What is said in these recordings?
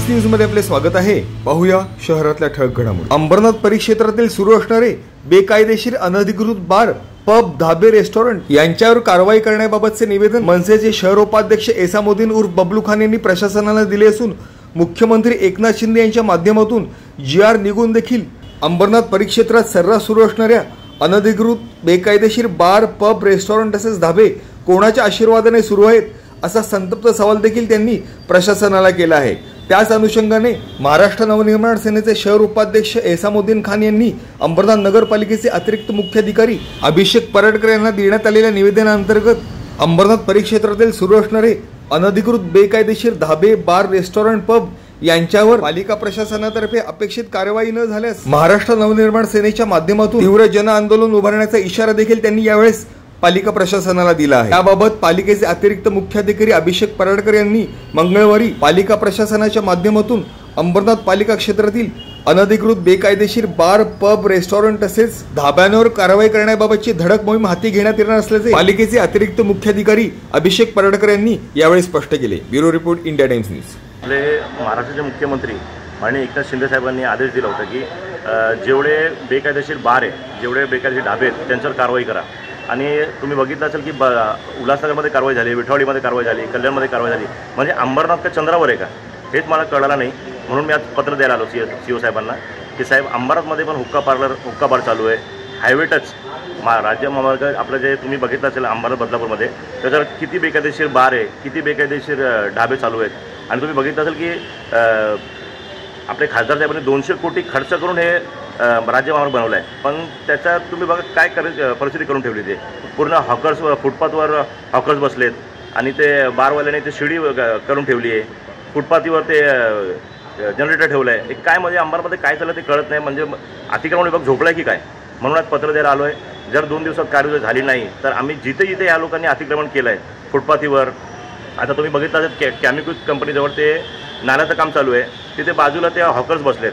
Times news मध्ये आपले स्वागत आहे। पाहूया शहरातल्या ठळक घडामोडी। अंबरनाथ परिक्षेत्रातील सुरू असणारे बेकायदेशीर अनधिकृत बार, पब, धाबे, रेस्टॉरंट यांच्यावर कारवाई करण्याबाबतचे निवेदन मनसेचे शहरोपाध्यक्ष एसामुद्दीन उर्फ बबलू खान यांनी प्रशासनाला दिले असून मुख्यमंत्री एकनाथ शिंदे यांच्या माध्यमातून GR निघून देखील अंबरनाथ परिक्षेत्रात सर्रास सुरू असणाऱ्या अनधिकृत बेकायदेशीर बार, पब, रेस्टॉरंट तसेच धाबे कोणाच्या आशीर्वादाने सुरू आहेत असा संतप्त सवाल देखील त्यांनी प्रशासनाला केला आहे। त्याच अनुषंगाने महाराष्ट्र नवनिर्माण सेनेचे शहर उपाध्यक्ष एसामुद्दीन खान यांनी अंबरनाथ नगरपालिकेचे अतिरिक्त मुख्य अधिकारी अभिषेक परडकर यांना देण्यात आलेल्या निवेदनाअंतर्गत अंबरनाथ परिक्षेत्रातील सुरू असणारे अनधिकृत बेकायदेशीर धाबे, बार, रेस्टॉरंट, पब यांच्यावर पालिका प्रशासनातर्फे अपेक्षित कारवाई न झाल्यास महाराष्ट्र नवनिर्माण सेनेच्या माध्यमातून तीव्र जन आंदोलन उभारण्याचा इशारा देखील त्यांनी यावेळेस पालिका प्रशासनाला दिला आहे। याबाबत पालिकेचे अतिरिक्त मुख्य अधिकारी अभिषेक परडकर यांनी मंगळवारी पालिका प्रशासनाच्या माध्यमातून अंबरनाथ पालिका क्षेत्रातील अनधिकृत बेकायदेशीर बार, पब, रेस्टॉरंट तसेच धाब्यांवर कारवाई करण्याबाबतची धडक मोहीम हाती घेण्यात येणार असल्याचे पालिकेचे अतिरिक्त मुख्य अधिकारी अभिषेक परडकर यांनी यावेळी स्पष्ट केले। Bureau report, India times news. आपले महाराष्ट्राचे मुख्यमंत्री माननीय एकनाथ शिंदे साहेबांनी आदेश दिला होता की जेवढे बेकायदेशीर बार आहे, जेवढे बेकायदेशीर धाबे आहेत त्यांच्यावर कारवाई करा। आणि तुम्ही बघितलं असेल की उल्हासनगरमध्ये कारवाई झाली, विठवाडीमध्ये कारवाई झाली, कल्याणमध्ये कारवाई झाली, म्हणजे अंबरनाथ का चंद्रावर आहे का हेच मला कळलं नाही। म्हणून मी आज पत्र द्यायला आलो CO साहेबांना की साहेब अंबरनाथमध्ये पण हुक्का बार चालू आहे। हायवे टच राज्य महामार्ग आपलं जे तुम्ही बघितलं असेल अंबरनाथ बदलापूरमध्ये त्याच्यावर किती बेकायदेशीर बार आहे, किती बेकायदेशीर ढाबे चालू आहेत। आणि तुम्ही बघितलं असेल की आपले खासदार साहेबांनी 200 कोटी खर्च करून हे राज्य महामार्ग बनवला आहे, पण त्याच्यात तुम्ही बघा काय परिस्थिती करून ठेवली। ते पूर्ण हॉकर्स फुटपाथवर हॉकर्स बसलेत आणि ते बारवाल्याने ते शिडी करून ठेवली आहे, फुटपाथीवर ते जनरेटर ठेवलं आहे। काय म्हणजे अंबरमध्ये काय चाललं ते कळत नाही, म्हणजे अतिक्रमण विभाग झोपला आहे की काय। म्हणून आज पत्र द्यायला आलो आहे। जर 2 दिवसात कार्यवाही झाली नाही तर आम्ही जिथे जिथे या लोकांनी अतिक्रमण केलं आहे फुटपाथीवर, आता तुम्ही बघितलं असेल कॅमिकल कंपनीजवळ ते नाल्याचं काम चालू आहे, तिथे बाजूला ते हॉकर्स बसलेत।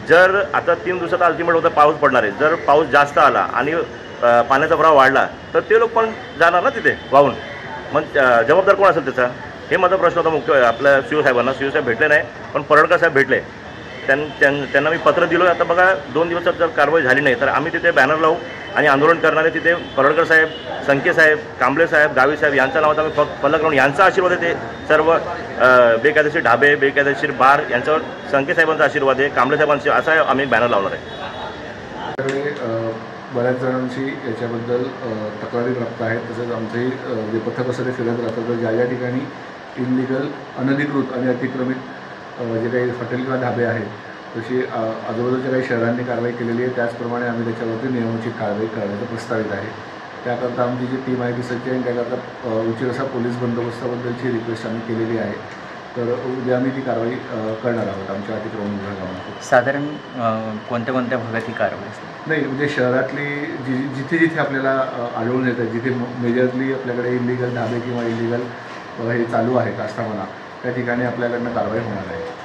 जर आता 3 दिवसात अल्टिमेट होता पाऊस पडणार आहे, जर पाऊस जास्त आला आणि पाण्याचा प्रवाह वाढला तर ते लोक पण जाणार ना तिथे वाहून, मग जबाबदार कोण असेल त्याचा? हे माझा प्रश्न होता मुख्य आपल्या CO साहेबांना। CO साहेब भेटले नाही, पण परडकर साहेब भेटले। त्यांना मी पत्र दिलं। आता बघा 2 दिवसात जर कारवाई झाली नाही तर आम्ही तिथे बॅनर लावू आणि आंदोलन करणारे तिथे परडकर साहेब, संके साहेब, कांबळे साहेब, गावी साहेब यांच्या नावाचा आम्ही फलक लावून यांचा आशीर्वाद आहे। ते सर्व बेकायदेशीर ढाबे, बेकायदेशीर बार यांच्यावर संके साहेबांचा आशीर्वाद आहे, कांबळे साहेबांचा, असा आम्ही बॅनर लावणार आहे। बऱ्याच जणांची याच्याबद्दल तक्रारी प्राप्त आहेत। तसंच आमचे जे पथक असते फिरत राहतात, तर ज्या ठिकाणी इनलिगल, अनधिकृत आणि अतिक्रमित जे काही हॉटेल किंवा ढाबे आहेत तशी आजूबाजूच्या काही शहरांनी कारवाई केलेली आहे, त्याचप्रमाणे आम्ही त्याच्यावरती नियमाची कारवाई करण्याचं प्रस्तावित आहे। त्याकरता आमची जी टीम आहे ती सज्ज आहे, त्याकरता उचित असा पोलीस बंदोबस्ताबद्दलची रिक्वेस्ट आम्ही केलेली आहे। तर उद्या आम्ही ती कारवाई करणार आहोत आमच्या अतिक्रमण विभागामध्ये। साधारण कोणत्या कोणत्या भागात ही कारवाई नाही, म्हणजे शहरातली जिथे जिथे आपल्याला आढळून येतं, जिथे मेजरली आपल्याकडे इलिगल ढाबे किंवा इलिगल हे चालू आहे आस्थापना, त्या ठिकाणी आपल्याकडनं कारवाई होणार आहे।